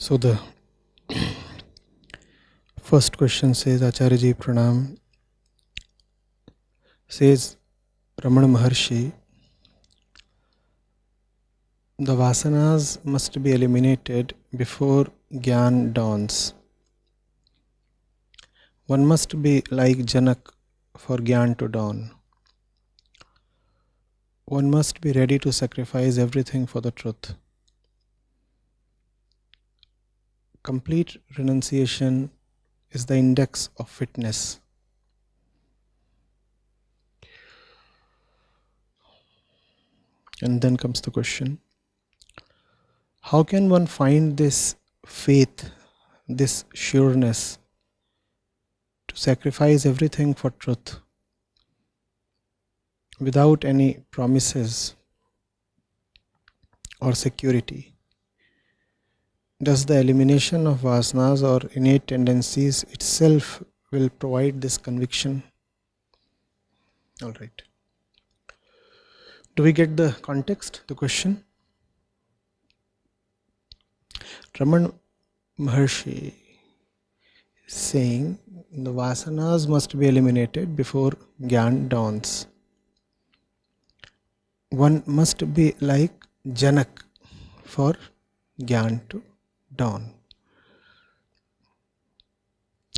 So the first question says, Acharya Ji Pranam, says Ramana Maharishi, the vasanas must be eliminated before jnana dawns. One must be like Janaka for jnana to dawn. One must be ready to sacrifice everything for the truth. Complete renunciation is the index of fitness. And then comes the question, how can one find this faith, this sureness to sacrifice everything for truth without any promises or security? Does the elimination of vasanas or innate tendencies itself will provide this conviction? All right. Do we get the context, the question? Raman Maharishi is saying the vasanas must be eliminated before jnana dawns. One must be like Janaka for jnana to dawn.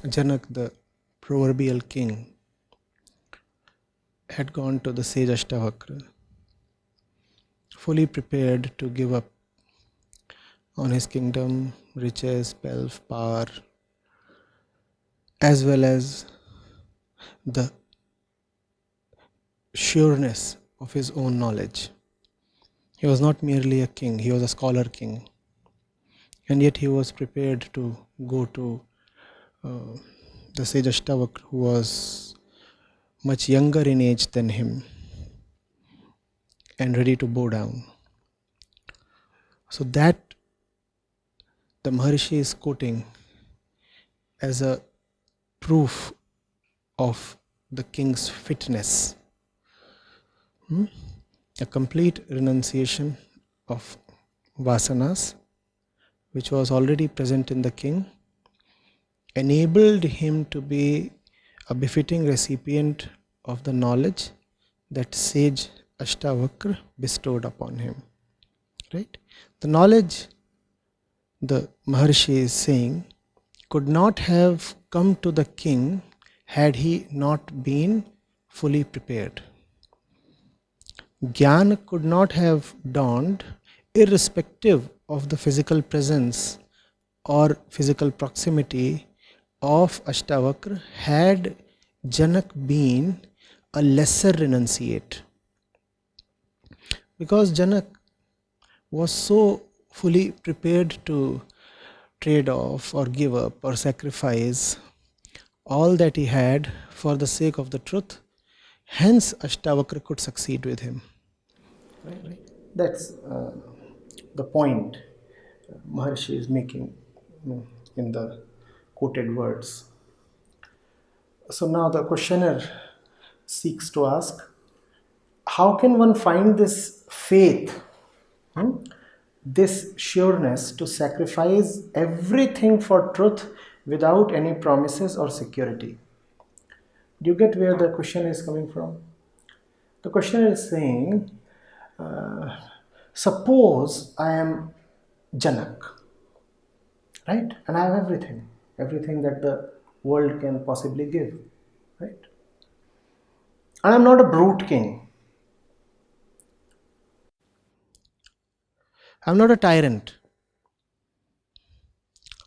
Janaka, the proverbial king, had gone to the sage Ashtavakra, fully prepared to give up on his kingdom, riches, wealth, power, as well as the sureness of his own knowledge. He was not merely a king, he was a scholar king. And yet he was prepared to go to the sage Ashtavakra, who was much younger in age than him, and ready to bow down. So that the Maharishi is quoting as a proof of the king's fitness. A complete renunciation of vasanas, which was already present in the king, enabled him to be a befitting recipient of the knowledge that sage Ashtavakra bestowed upon him. Right? The knowledge, the Maharishi is saying, could not have come to the king had he not been fully prepared. Jnana could not have dawned irrespective of the physical presence or physical proximity of Ashtavakra had Janaka been a lesser renunciate. Because Janaka was so fully prepared to trade off or give up or sacrifice all that he had for the sake of the truth, hence Ashtavakra could succeed with him. Right? That's the point Maharishi is making in the quoted words. So now the questioner seeks to ask, how can one find this faith, this sureness to sacrifice everything for truth without any promises or security? Do you get where the question is coming from? The questioner is saying, suppose I am Janaka, right? And I have everything that the world can possibly give, right? And I'm not a brute king. I'm not a tyrant.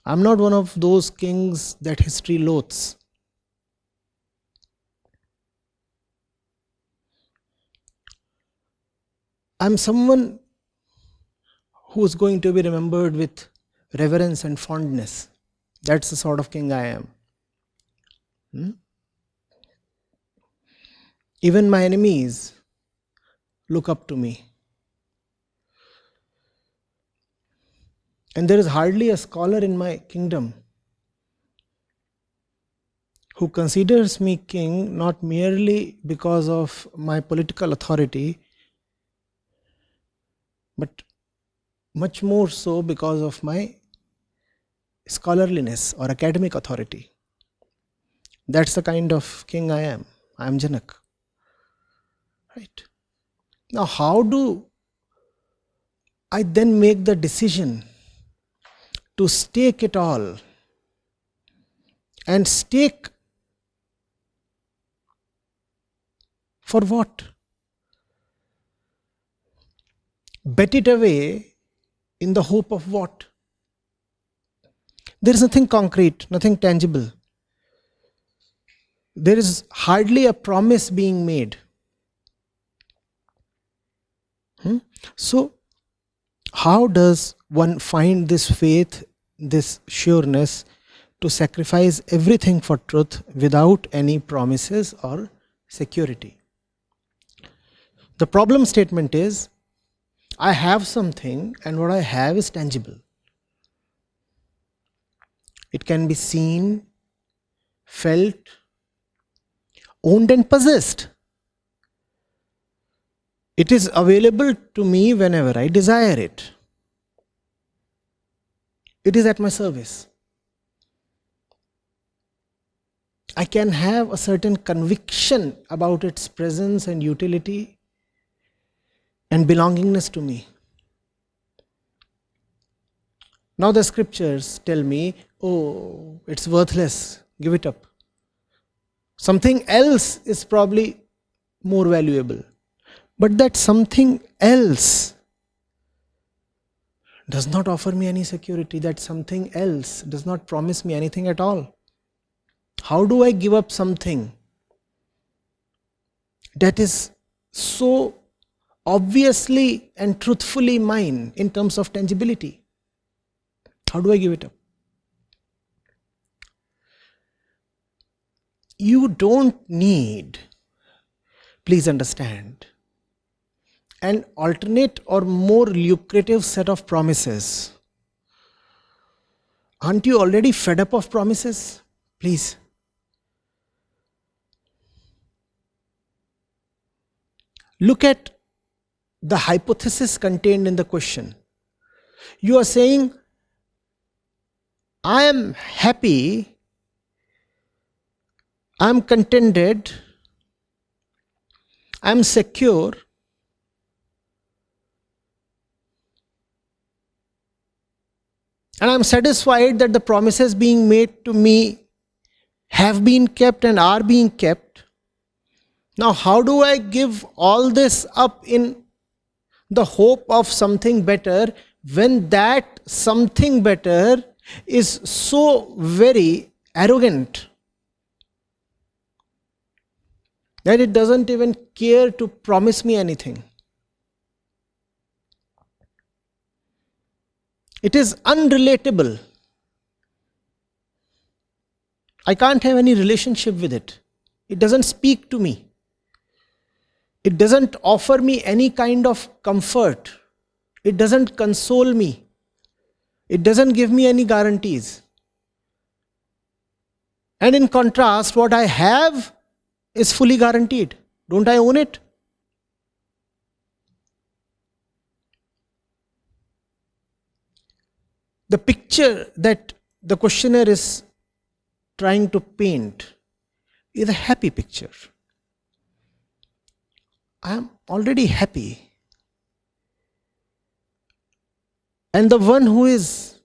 I'm not one of those kings that history loathes. I'm someone who's going to be remembered with reverence and fondness. That's the sort of king I am. Even my enemies look up to me. And there is hardly a scholar in my kingdom who considers me king not merely because of my political authority, but much more so because of my scholarliness or academic authority. That's the kind of king I am. I am Janaka. Right? Now, how do I then make the decision to stake it all? And stake for what? Bet it away in the hope of what? There is nothing concrete, nothing tangible. There is hardly a promise being made. So, how does one find this faith, this sureness to sacrifice everything for truth without any promises or security? The problem statement is, I have something and what I have is tangible. It can be seen, felt, owned and possessed. It is available to me whenever I desire it. It is at my service. I can have a certain conviction about its presence and utility and belongingness to me. Now the scriptures tell me, oh, it's worthless, give it up. Something else is probably more valuable. But that something else does not offer me any security. That something else does not promise me anything at all. How do I give up something that is so obviously and truthfully mine in terms of tangibility? How do I give it up? You don't need, please understand, an alternate or more lucrative set of promises. Aren't you already fed up of promises? Please. Look at the hypothesis contained in the question. You are saying, I am happy, I am contented, I am secure, and I am satisfied that the promises being made to me have been kept and are being kept. Now, how do I give all this up in the hope of something better when that something better is so very arrogant that it doesn't even care to promise me anything? It is unrelatable. I can't have any relationship with it. It doesn't speak to me. It doesn't offer me any kind of comfort. It doesn't console me. It doesn't give me any guarantees. And in contrast, what I have is fully guaranteed. Don't I own it? The picture that the questioner is trying to paint is a happy picture. I am already happy. And the one who is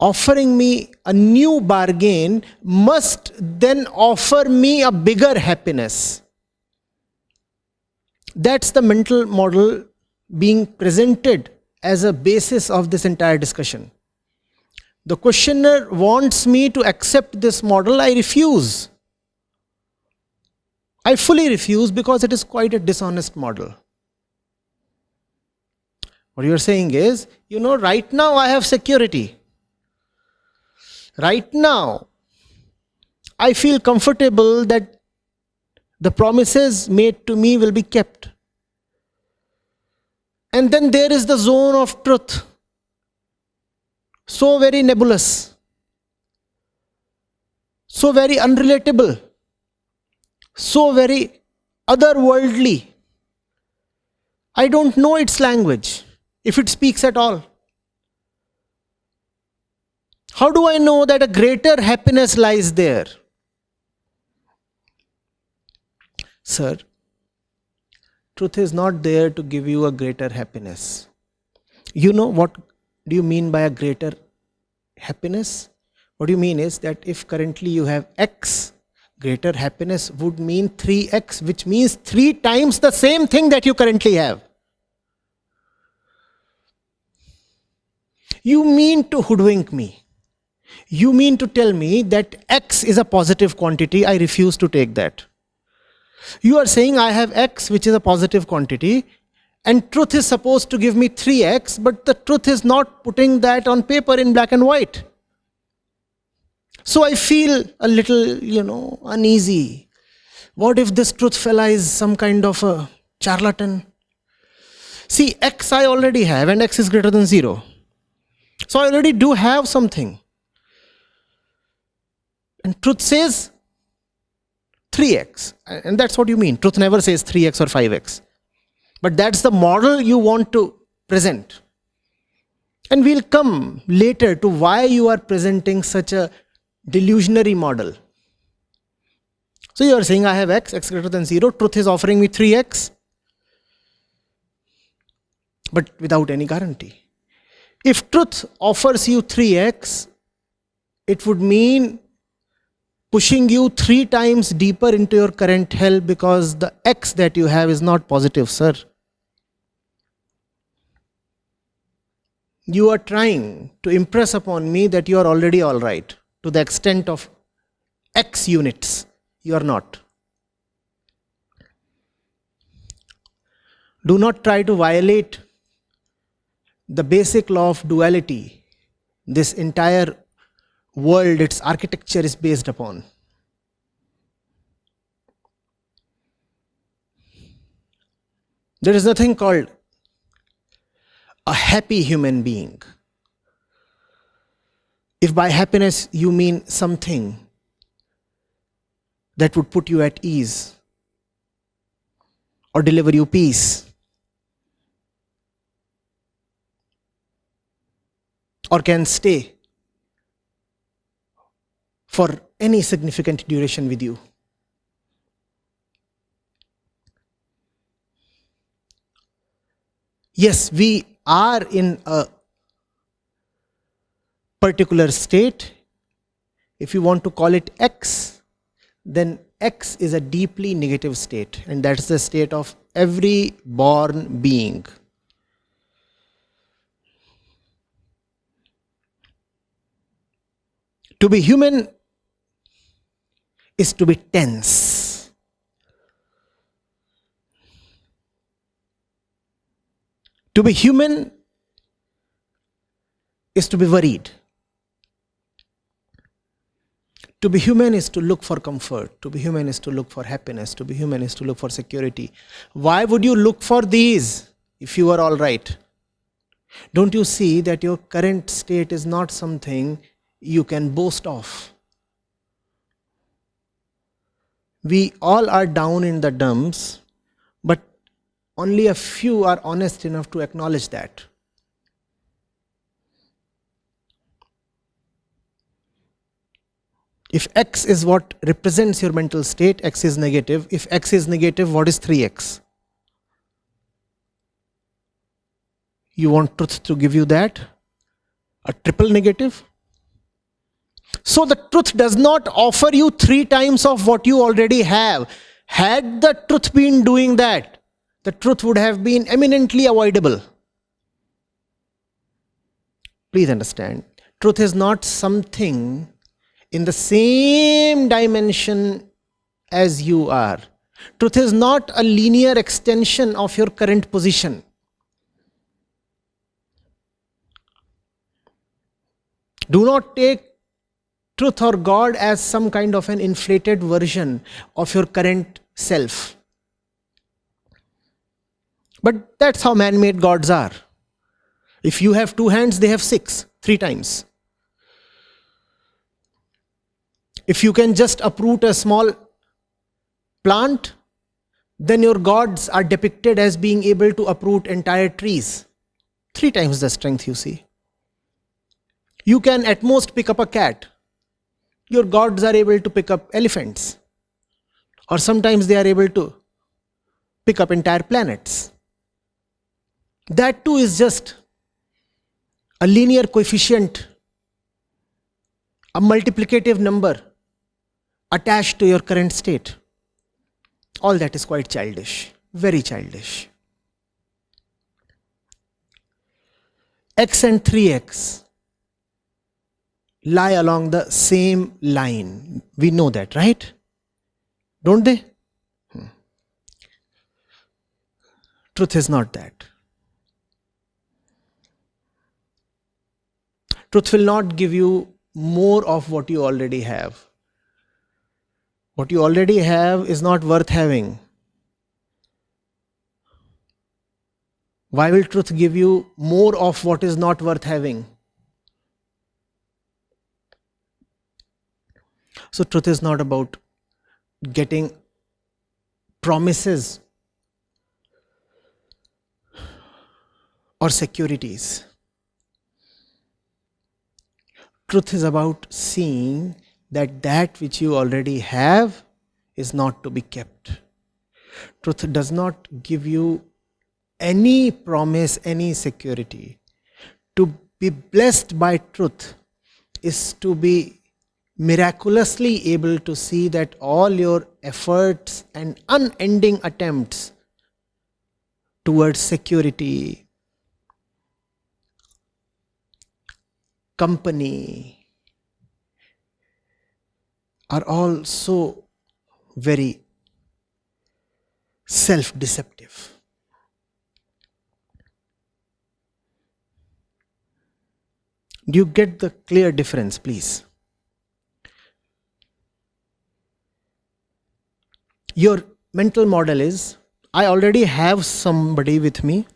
offering me a new bargain must then offer me a bigger happiness. That's the mental model being presented as a basis of this entire discussion. The questioner wants me to accept this model. I refuse. I fully refuse because it is quite a dishonest model. What you are saying is, right now I have security. Right now, I feel comfortable that the promises made to me will be kept. And then there is the zone of truth. So very nebulous. So very unrelatable. So very otherworldly. I don't know its language, if it speaks at all. How do I know that a greater happiness lies there? Sir, truth is not there to give you a greater happiness. You know what do you mean by a greater happiness? What you mean is that if currently you have X, greater happiness would mean 3X, which means 3 times the same thing that you currently have. You mean to hoodwink me. You mean to tell me that X is a positive quantity, I refuse to take that. You are saying I have X, which is a positive quantity, and truth is supposed to give me 3X, but the truth is not putting that on paper in black and white. So I feel a little, uneasy. What if this truth fella is some kind of a charlatan? See, X I already have, and X is greater than 0. So I already do have something. And truth says 3X. And that's what you mean. Truth never says 3X or 5X. But that's the model you want to present. And we'll come later to why you are presenting such a delusionary model. So you are saying I have X, X greater than 0. Truth is offering me 3X. But without any guarantee. If truth offers you 3X, it would mean pushing you 3 times deeper into your current hell because the X that you have is not positive, sir. You are trying to impress upon me that you are already all right to the extent of X units. You are not. Do not try to violate the basic law of duality. This entire world, its architecture is based upon. There is nothing called a happy human being. If by happiness you mean something that would put you at ease or deliver you peace or can stay for any significant duration with you. Yes, we are in a particular state. If you want to call it X, then X is a deeply negative state, and that's the state of every born being. To be human is to be tense. To be human is to be worried. To be human is to look for comfort. To be human is to look for happiness. To be human is to look for security. Why would you look for these if you are all right? Don't you see that your current state is not something you can boast of? We all are down in the dumps, but only a few are honest enough to acknowledge that. If X is what represents your mental state, X is negative. If X is negative, what is 3X? You want truth to give you that? A triple negative? So the truth does not offer you 3 times of what you already have. Had the truth been doing that, the truth would have been eminently avoidable. Please understand, truth is not something in the same dimension as you are. Truth is not a linear extension of your current position. Do not take truth or God as some kind of an inflated version of your current self. But that's how man-made gods are. If you have 2 hands, they have 6, 3 times. If you can just uproot a small plant, then your gods are depicted as being able to uproot entire trees. 3 times the strength, you see. You can at most pick up a cat. Your gods are able to pick up elephants. Or sometimes they are able to pick up entire planets. That too is just a linear coefficient, a multiplicative number attached to your current state. All that is quite childish, very childish. X and 3x lie along the same line. We know that, right? Don't they? Truth is not that. Truth will not give you more of what you already have. What you already have is not worth having. Why will truth give you more of what is not worth having? So truth is not about getting promises or securities. Truth is about seeing that that which you already have is not to be kept. Truth does not give you any promise, any security. To be blessed by truth is to be miraculously able to see that all your efforts and unending attempts towards security, company, are all so very self-deceptive. Do you get the clear difference, please? Your mental model is, I already have somebody with me.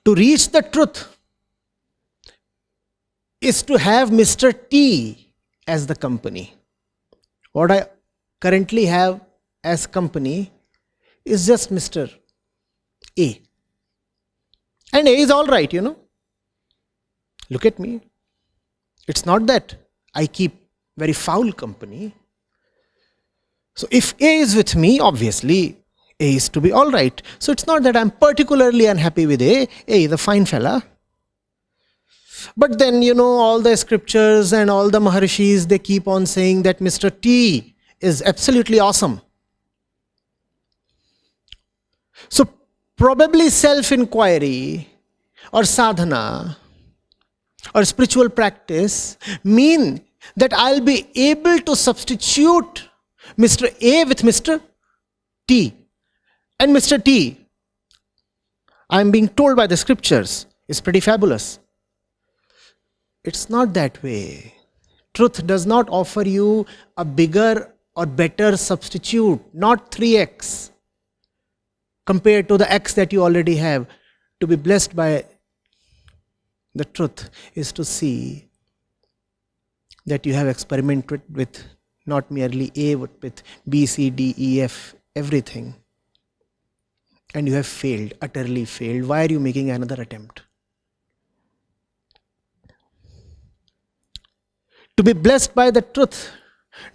To reach the truth is to have Mr. T as the company. What I currently have as company is just Mr. A. And A is all right, Look at me. It's not that I keep very foul company. So if A is with me, obviously A is to be all right. So it's not that I'm particularly unhappy with A. A is a fine fella. But then, all the scriptures and all the Maharishis, they keep on saying that Mr. T is absolutely awesome. So probably self-inquiry or sadhana or spiritual practice mean that I'll be able to substitute Mr. A with Mr. T. And Mr. T, I'm being told by the scriptures, is pretty fabulous. It's not that way. Truth does not offer you a bigger or better substitute, not 3x, compared to the x that you already have. To be blessed by the truth is to see that you have experimented with not merely A, but with B, C, D, E, F, everything. And you have failed, utterly failed. Why are you making another attempt? To be blessed by the truth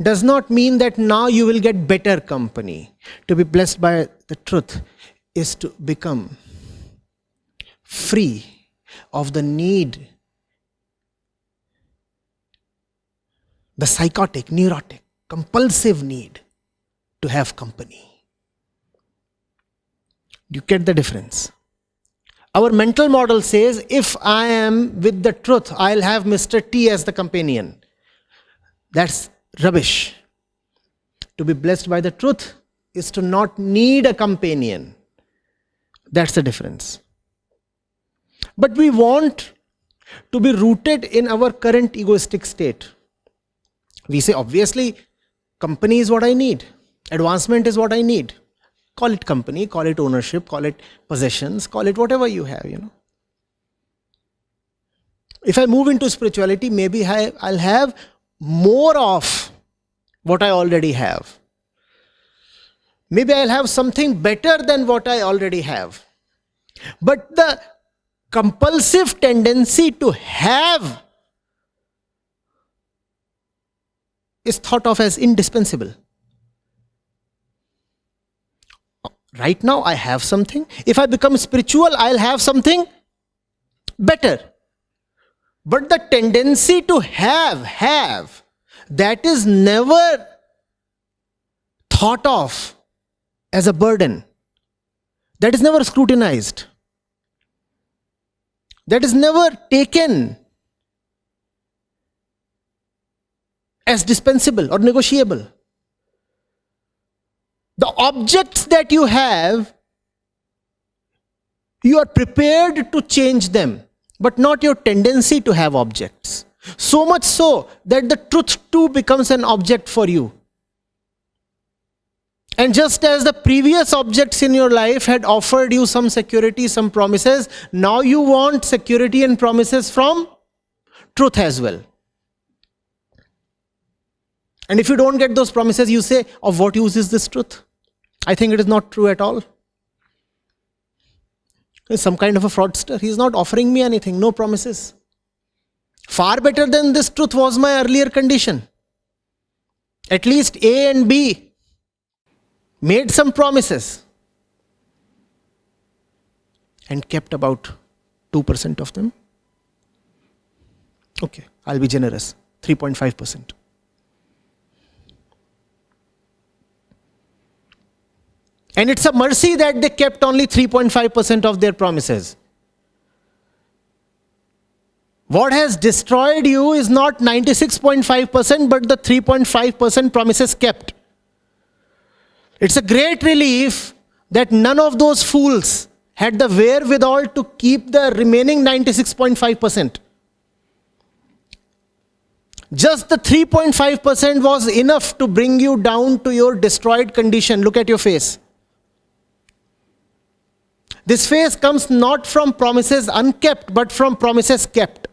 does not mean that now you will get better company. To be blessed by the truth is to become free of the need, the psychotic, neurotic, compulsive need to have company. Do you get the difference? Our mental model says, if I am with the truth, I'll have Mr. T as the companion. That's rubbish. To be blessed by the truth is to not need a companion. That's the difference. But we want to be rooted in our current egoistic state. We say, obviously, company is what I need. Advancement is what I need. Call it company, call it ownership, call it possessions, call it whatever you have, If I move into spirituality, maybe I'll have more of what I already have. Maybe I'll have something better than what I already have. But the compulsive tendency to have is thought of as indispensable. Right now I have something. If I become spiritual, I'll have something better. But the tendency to have, that is never thought of as a burden. That is never scrutinized. That is never taken as dispensable or negotiable. The objects that you have, you are prepared to change them, but not your tendency to have objects. So much so that the truth too becomes an object for you. And just as the previous objects in your life had offered you some security, some promises, now you want security and promises from truth as well. And if you don't get those promises, you say, of what use is this truth? I think it is not true at all. He's some kind of a fraudster. He's not offering me anything, no promises. Far better than this truth was my earlier condition. At least A and B made some promises and kept about 2% of them. Okay, I'll be generous, 3.5%. And it's a mercy that they kept only 3.5% of their promises. What has destroyed you is not 96.5%, but the 3.5% promises kept. It's a great relief that none of those fools had the wherewithal to keep the remaining 96.5%. Just the 3.5% was enough to bring you down to your destroyed condition. Look at your face. This face comes not from promises unkept, but from promises kept.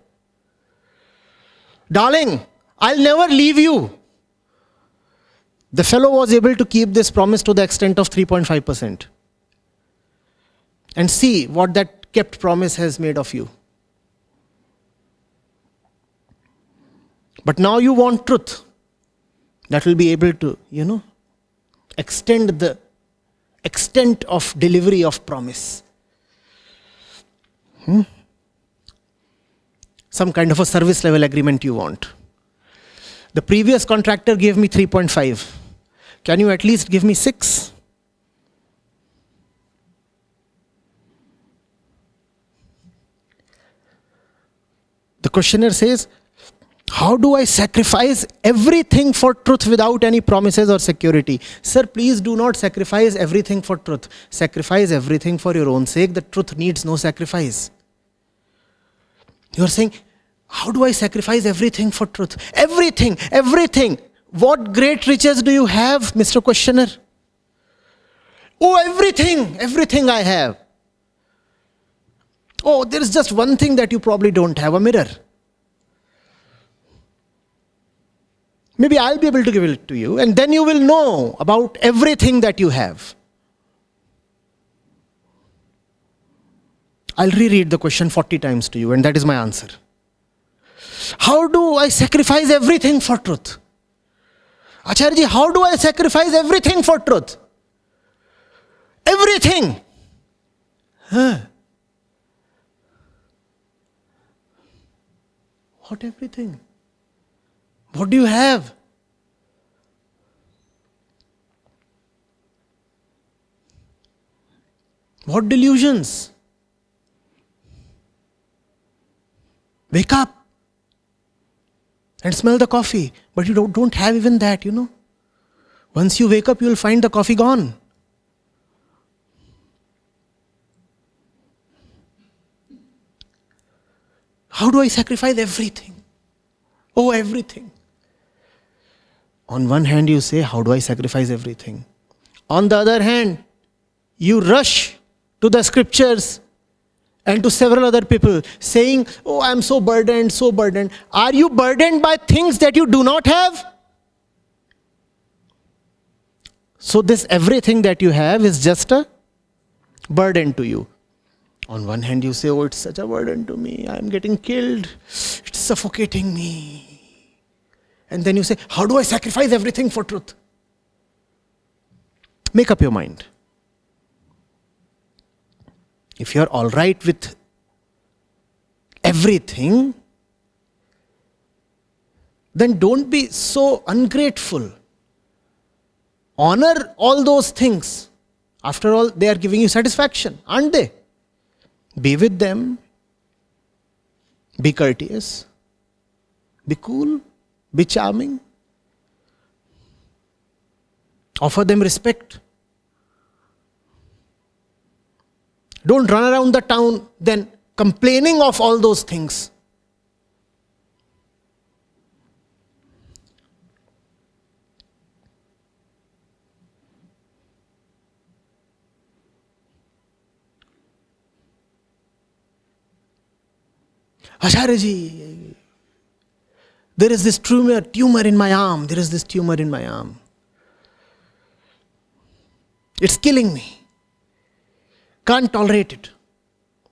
Darling, I'll never leave you. The fellow was able to keep this promise to the extent of 3.5%. And see what that kept promise has made of you. But now you want truth that will be able to, extend the extent of delivery of promise. Some kind of a service level agreement you want. The previous contractor gave me 3.5. Can you at least give me 6? The questioner says, how do I sacrifice everything for truth without any promises or security? Sir, please do not sacrifice everything for truth. Sacrifice everything for your own sake. The truth needs no sacrifice. You are saying, how do I sacrifice everything for truth? Everything, everything. What great riches do you have, Mr. Questioner? Oh, everything I have. Oh, there is just one thing that you probably don't have, a mirror. Maybe I'll be able to give it to you, and then you will know about everything that you have. I'll reread the question 40 times to you, and that is my answer. How do I sacrifice everything for truth? Acharya ji, how do I sacrifice everything for truth? Everything. What everything? What do you have? What delusions? Wake up and smell the coffee. But you don't have even that, Once you wake up, you will find the coffee gone. How do I sacrifice everything? Oh, everything. On one hand, you say, how do I sacrifice everything? On the other hand, you rush to the scriptures and to several other people saying, oh, I'm so burdened, so burdened. Are you burdened by things that you do not have? So this everything that you have is just a burden to you. On one hand, you say, oh, it's such a burden to me. I'm getting killed. It's suffocating me. And then you say, how do I sacrifice everything for truth? Make up your mind. If you're all right with everything, then don't be so ungrateful. Honor all those things. After all, they are giving you satisfaction, aren't they? Be with them. Be courteous. Be cool. Be charming. Offer them respect. Don't run around the town then complaining of all those things. Acharya ji, there is this tumor in my arm. There is this tumor in my arm. It's killing me. Can't tolerate it.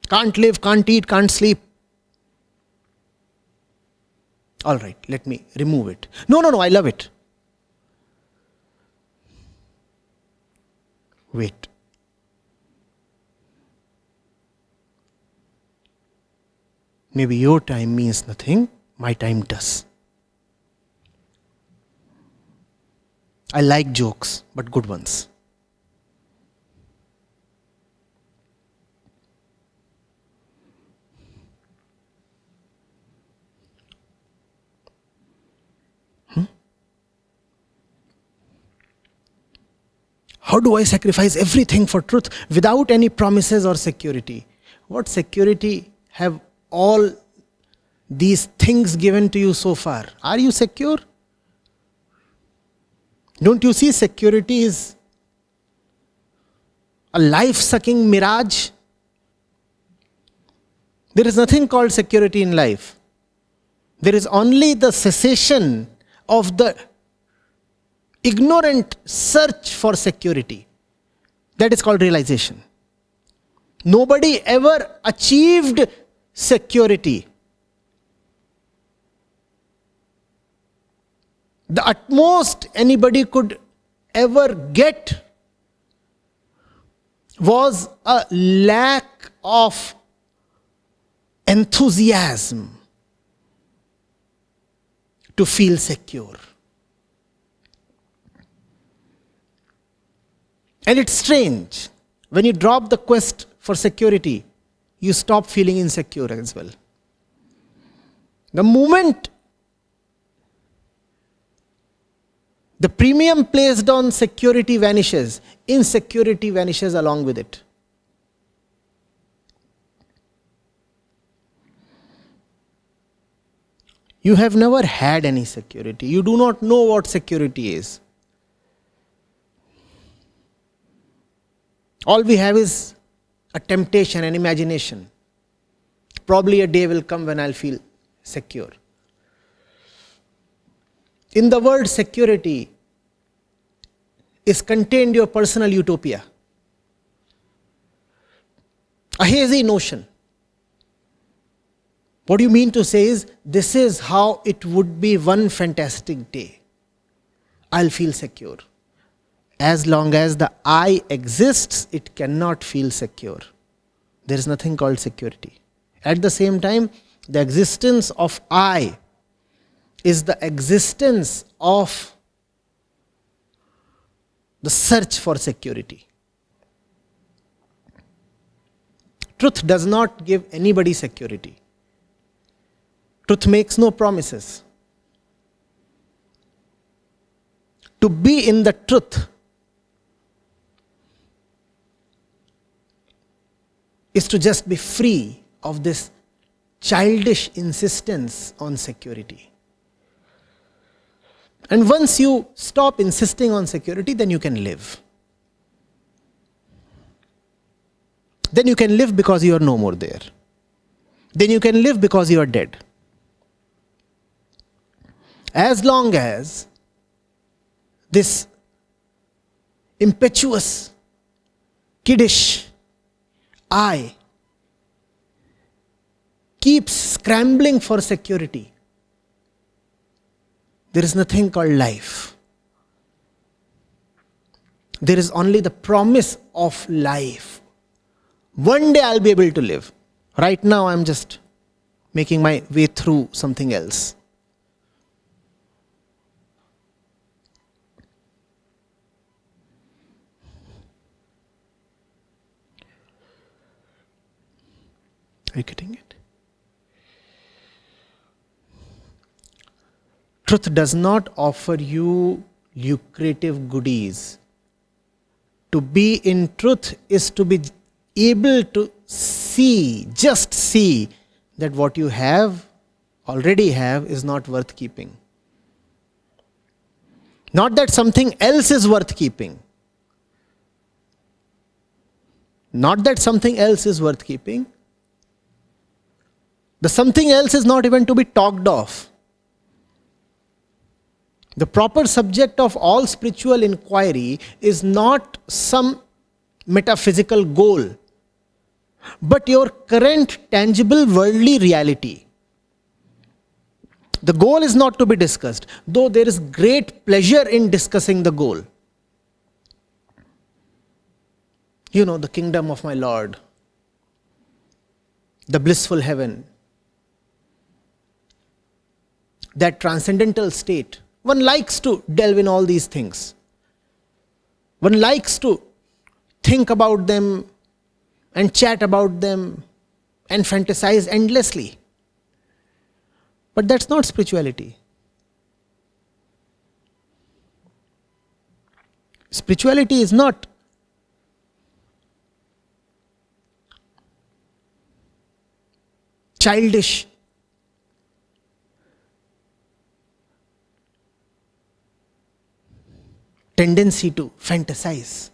Can't live, can't eat, can't sleep. All right, let me remove it. No, I love it. Wait. Maybe your time means nothing, my time does. I like jokes, but good ones. How do I sacrifice everything for truth without any promises or security? What security have all these things given to you so far? Are you secure? Don't you see security is a life-sucking mirage? There is nothing called security in life. There is only the cessation of the ignorant search for security. That is called realization. Nobody ever achieved security. The utmost anybody could ever get was a lack of enthusiasm to feel secure. And it's strange, when you drop the quest for security, you stop feeling insecure as well. The moment the premium placed on security vanishes, insecurity vanishes along with it. You have never had any security. You do not know what security is. All we have is a temptation, an imagination. Probably a day will come when I'll feel secure. In the word security is contained your personal utopia. A hazy notion. What you mean to say is, this is how it would be one fantastic day. I'll feel secure. As long as the I exists, it cannot feel secure. There is nothing called security. At the same time, the existence of I is the existence of the search for security. Truth does not give anybody security. Truth makes no promises. To be in the truth is to just be free of this childish insistence on security. And once you stop insisting on security, then you can live. Then you can live because you are no more there. Then you can live because you are dead. As long as this impetuous, kiddish I keeps scrambling for security. There is nothing called life. There is only the promise of life. One day I'll be able to live. Right now I'm just making my way through something else. Are you getting it? Truth does not offer you lucrative goodies. To be in truth is to be able to see, just see, that what you already have, is not worth keeping. Not that something else is worth keeping. Not that something else is worth keeping. The something else is not even to be talked of. The proper subject of all spiritual inquiry is not some metaphysical goal, but your current tangible worldly reality. The goal is not to be discussed, though there is great pleasure in discussing the goal. You know, the kingdom of my Lord, the blissful heaven, that transcendental state. One likes to delve in all these things. One likes to think about them and chat about them and fantasize endlessly. But that's not spirituality. Spirituality is not childish tendency to fantasize.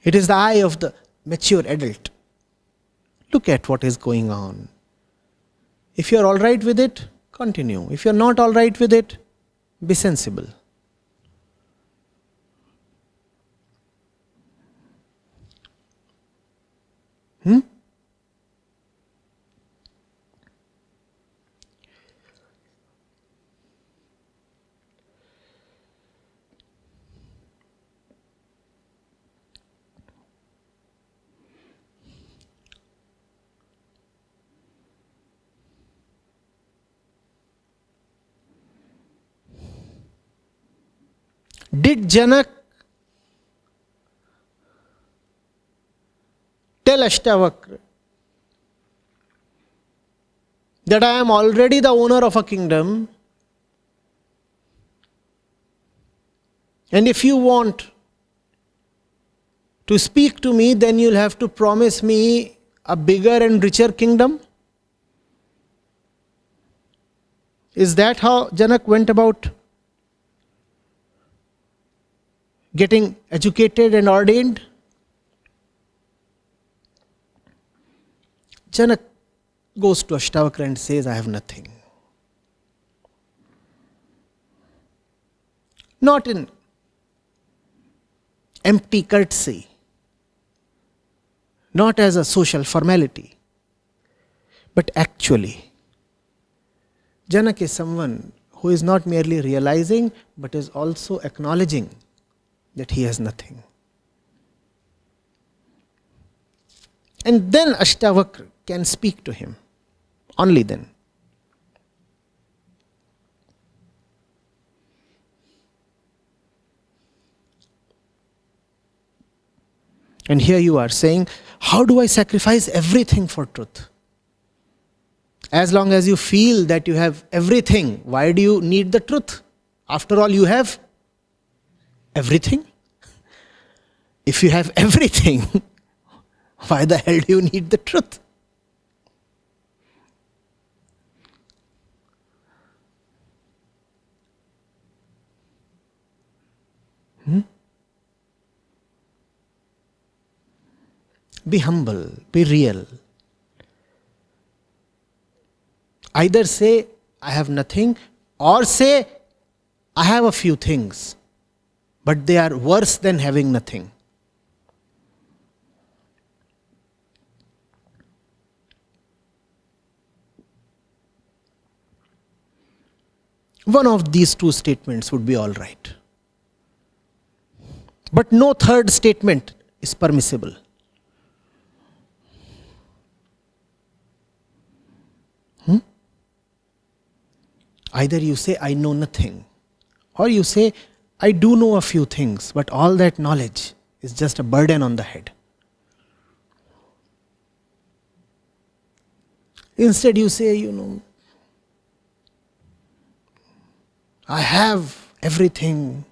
It is the eye of the mature adult. Look at what is going on. If you are all right with it, continue. If you are not all right with it, be sensible. Did Janaka tell Ashtavakra that I am already the owner of a kingdom, and if you want to speak to me, then you'll have to promise me a bigger and richer kingdom? Is that how Janaka went about getting educated and ordained? Janaka goes to Ashtavakra and says, I have nothing. Not in empty courtesy, not as a social formality, but actually. Janaka is someone who is not merely realizing, but is also acknowledging that he has nothing. And then Ashtavakra can speak to him. Only then. And here you are saying, how do I sacrifice everything for truth? As long as you feel that you have everything, why do you need the truth? After all, you have everything. If you have everything, why the hell do you need the truth? Be humble, be real. Either say, I have nothing, or say, I have a few things, but they are worse than having nothing. One of these two statements would be all right. But no third statement is permissible. Either you say, I know nothing, or you say, I do know a few things, but all that knowledge is just a burden on the head. Instead you say, I have everything,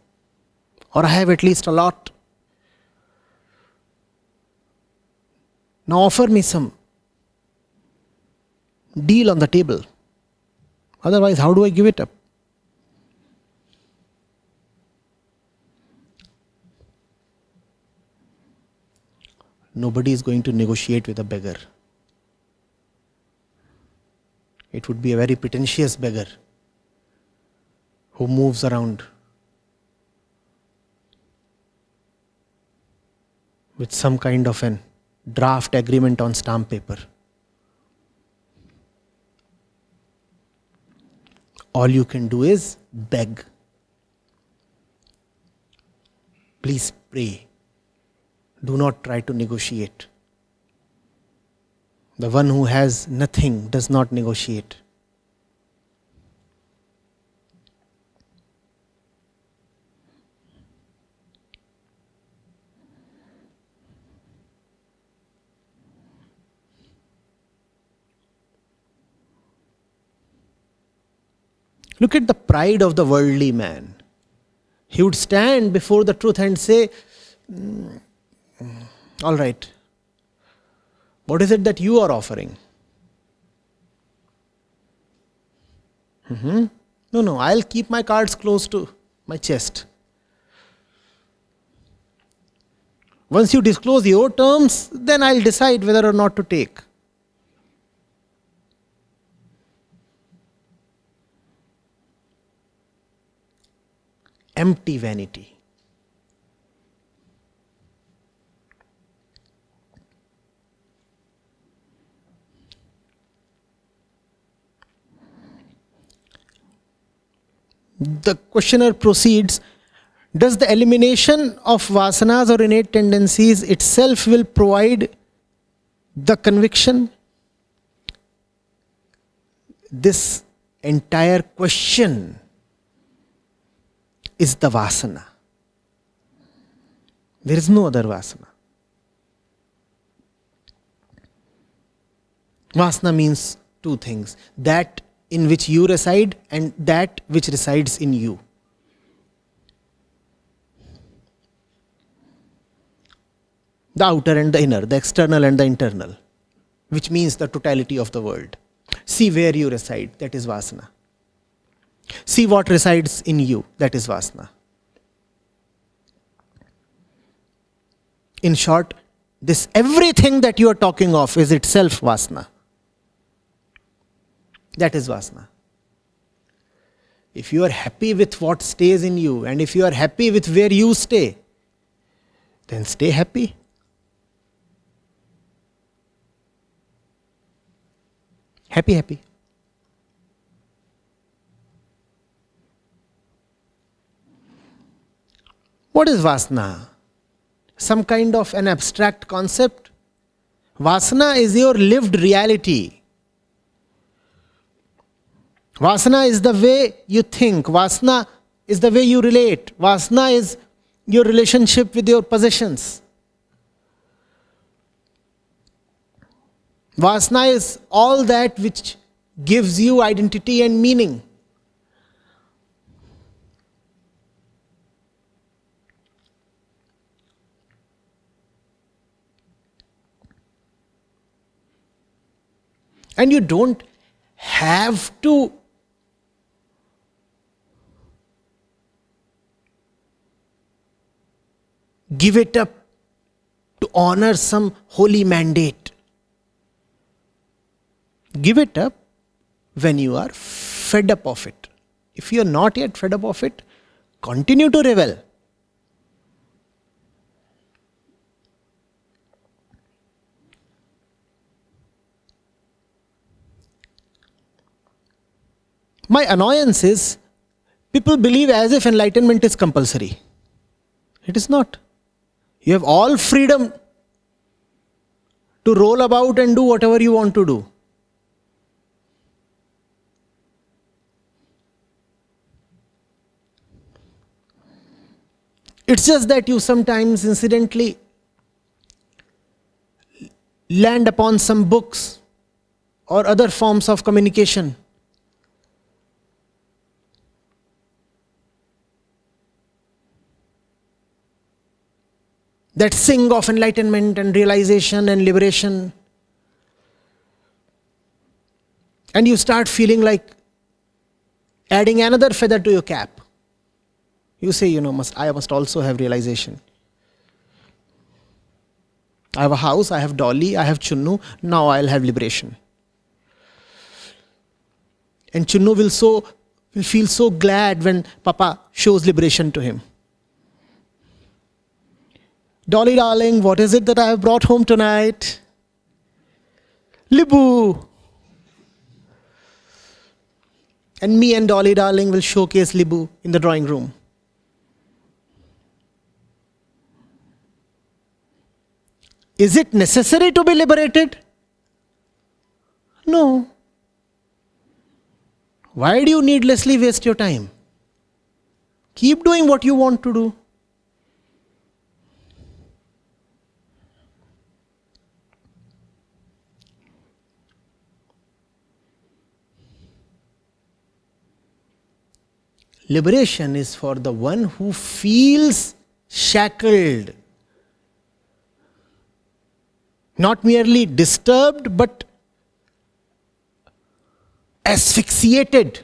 or I have at least a lot. Now offer me some deal on the table. Otherwise, how do I give it up? Nobody is going to negotiate with a beggar. It would be a very pretentious beggar who moves around with some kind of an draft agreement on stamp paper. All you can do is beg. Please pray. Do not try to negotiate. The one who has nothing does not negotiate. Look at the pride of the worldly man. He would stand before the truth and say, all right, what is it that you are offering? No, I'll keep my cards close to my chest. Once you disclose your terms, then I'll decide whether or not to take. Empty vanity. The questioner proceeds, does the elimination of vasanas or innate tendencies itself will provide the conviction? This entire question is the vasana. There is no other vasana. Vasana means two things: that in which you reside and that which resides in you. The outer and the inner, the external and the internal, which means the totality of the world. See where you reside, that is vasana. See what resides in you, that is vasana. In short, this everything that you are talking of is itself vasana. That is vasana. If you are happy with what stays in you, and if you are happy with where you stay, then stay happy. Happy. What is vasana? Some kind of an abstract concept? Vasana is your lived reality. Vasana is the way you think. Vasana is the way you relate. Vasana is your relationship with your possessions. Vasana is all that which gives you identity and meaning. And you don't have to give it up to honor some holy mandate. Give it up when you are fed up of it. If you are not yet fed up of it, continue to revel. My annoyance is People believe as if enlightenment is compulsory. It is not. You have all freedom to roll about and do whatever you want to do. It's just that you sometimes incidentally land upon some books or other forms of communication that sing of enlightenment and realization and liberation, and you start feeling like adding another feather to your cap. You say, I must also have realization. I have a house, I have Dolly, I have Chunnu, now I'll have liberation. And Chunnu will feel so glad when Papa shows liberation to him. Dolly darling, what is it that I have brought home tonight? Libu. And me and Dolly darling will showcase Libu in the drawing room. Is it necessary to be liberated? No. Why do you needlessly waste your time? Keep doing what you want to do. Liberation is for the one who feels shackled. Not merely disturbed, but asphyxiated.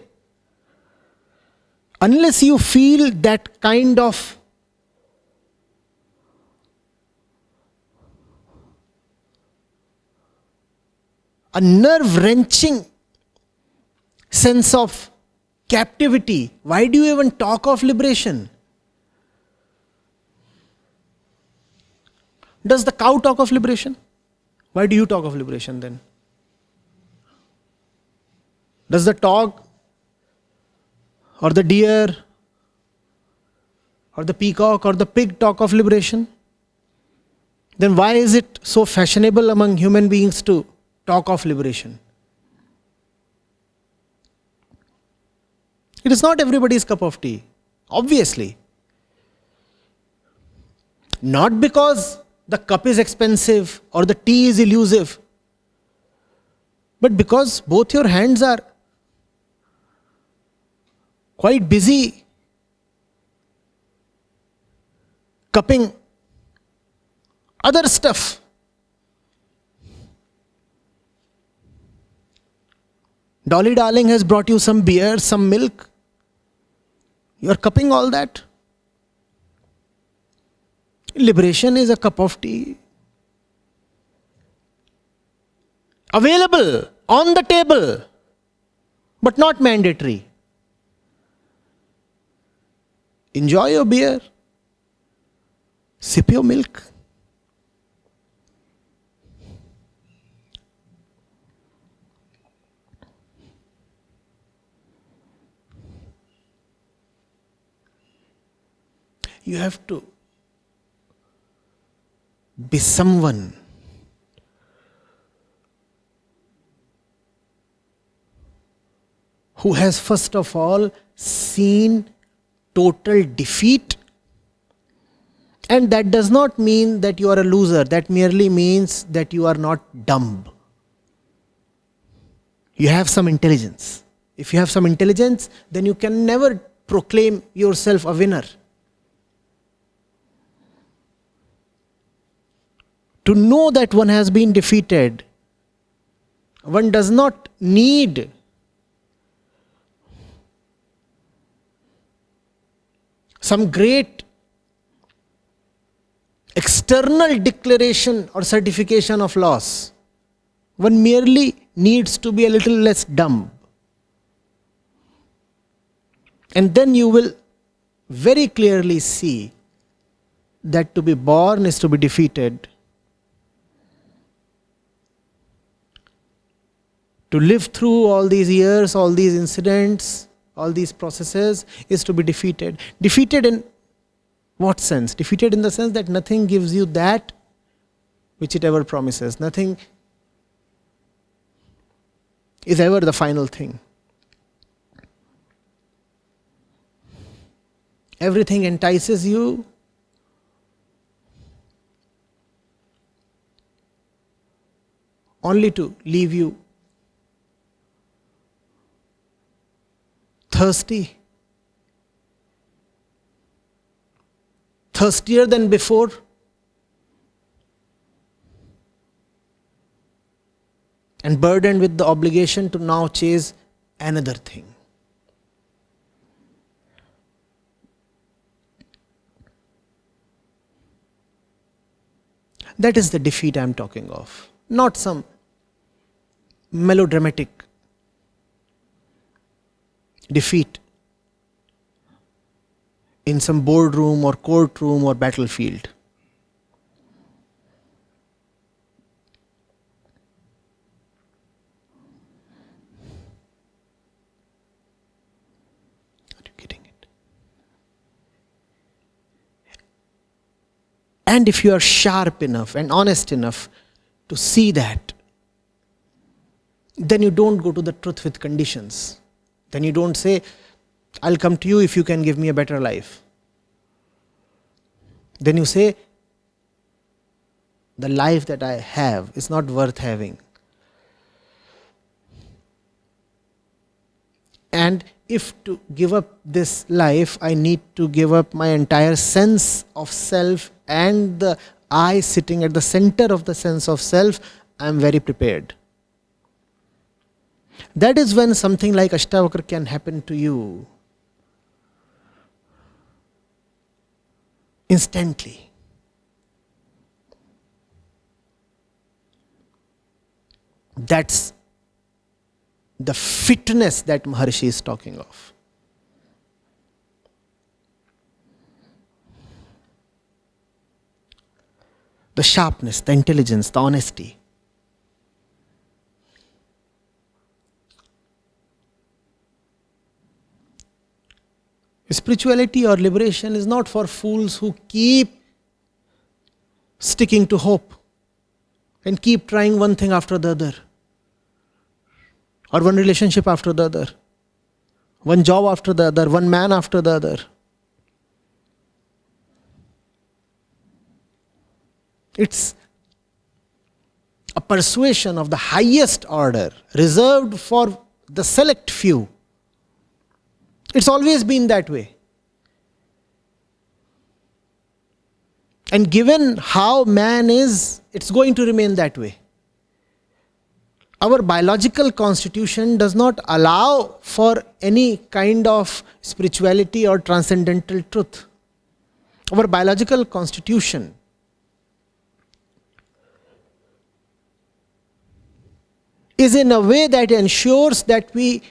Unless you feel that kind of a nerve-wrenching sense of captivity, why do you even talk of liberation? Does the cow talk of liberation? Why do you talk of liberation then? Does the dog or the deer or the peacock or the pig talk of liberation? Then why is it so fashionable among human beings to talk of liberation? It is not everybody's cup of tea, obviously. Not because the cup is expensive or the tea is elusive, but because both your hands are quite busy cupping other stuff. Dolly darling has brought you some beer, some milk. You are cupping all that. Liberation is a cup of tea. Available on the table, but not mandatory. Enjoy your beer. Sip your milk. You have to be someone who has first of all seen total defeat. And that does not mean that you are a loser. That merely means that you are not dumb. You have some intelligence. If you have some intelligence, then you can never proclaim yourself a winner. To know that one has been defeated, one does not need some great external declaration or certification of loss. One merely needs to be a little less dumb. And then you will very clearly see that to be born is to be defeated. To live through all these years, all these incidents all these processes is to be defeated. Defeated in what sense? Defeated in the sense that nothing gives you that which it ever promises. Nothing is ever the final thing. Everything entices you only to leave you thirsty, thirstier than before, and burdened with the obligation to now chase another thing. That is the defeat I am talking of, not some melodramatic defeat in some boardroom or courtroom or battlefield. Are you getting it? And if you are sharp enough and honest enough to see that, then you don't go to the truth with conditions. Then you don't say, I'll come to you if you can give me a better life. Then you say, the life that I have is not worth having. And if to give up this life, I need to give up my entire sense of self and the I sitting at the center of the sense of self, I am very prepared. That is when something like Ashtavakra can happen to you instantly. That's the fitness that Maharishi is talking of. The sharpness, the intelligence, the honesty. Spirituality or liberation is not for fools who keep sticking to hope and keep trying one thing after the other, or one relationship after the other, one job after the other, one man after the other. It's a persuasion of the highest order, reserved for the select few. It's always been that way. And given how man is, it's going to remain that way. Our biological constitution does not allow for any kind of spirituality or transcendental truth. Our biological constitution is in a way that ensures that we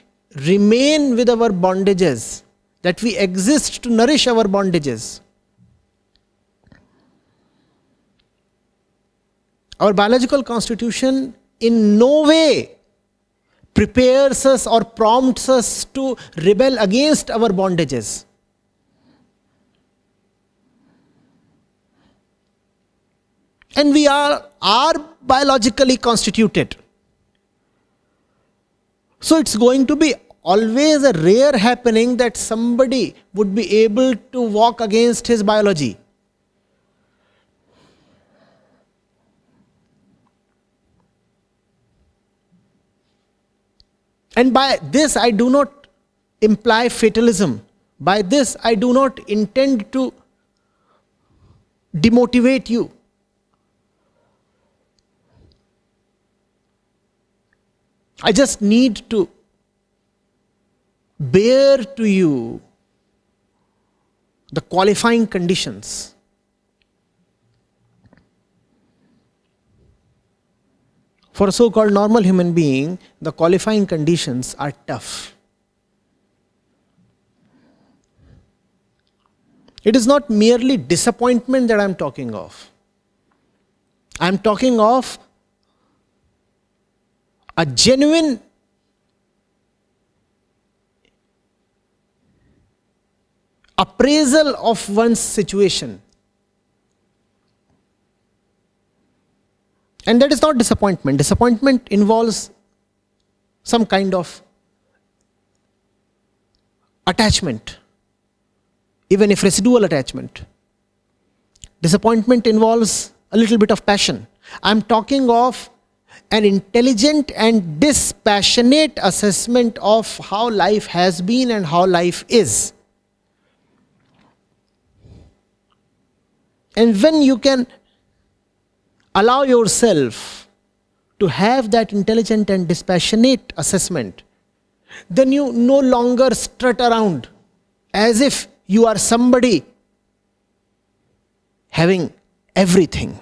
remain with our bondages, that we exist to nourish our bondages. Our biological constitution in no way prepares us or prompts us to rebel against our bondages. And we are biologically constituted. So it's going to be always a rare happening that somebody would be able to walk against his biology. And by this I do not imply fatalism. By this I do not intend to demotivate you. I just need to bear to you the qualifying conditions. For a so-called normal human being, the qualifying conditions are tough. It is not merely disappointment that I am talking of. I am talking of a genuine appraisal of one's situation. And that is not disappointment. Disappointment involves some kind of attachment, even if residual attachment. Disappointment involves a little bit of passion. I'm talking of an intelligent and dispassionate assessment of how life has been and how life is. And when you can allow yourself to have that intelligent and dispassionate assessment, then you no longer strut around as if you are somebody having everything.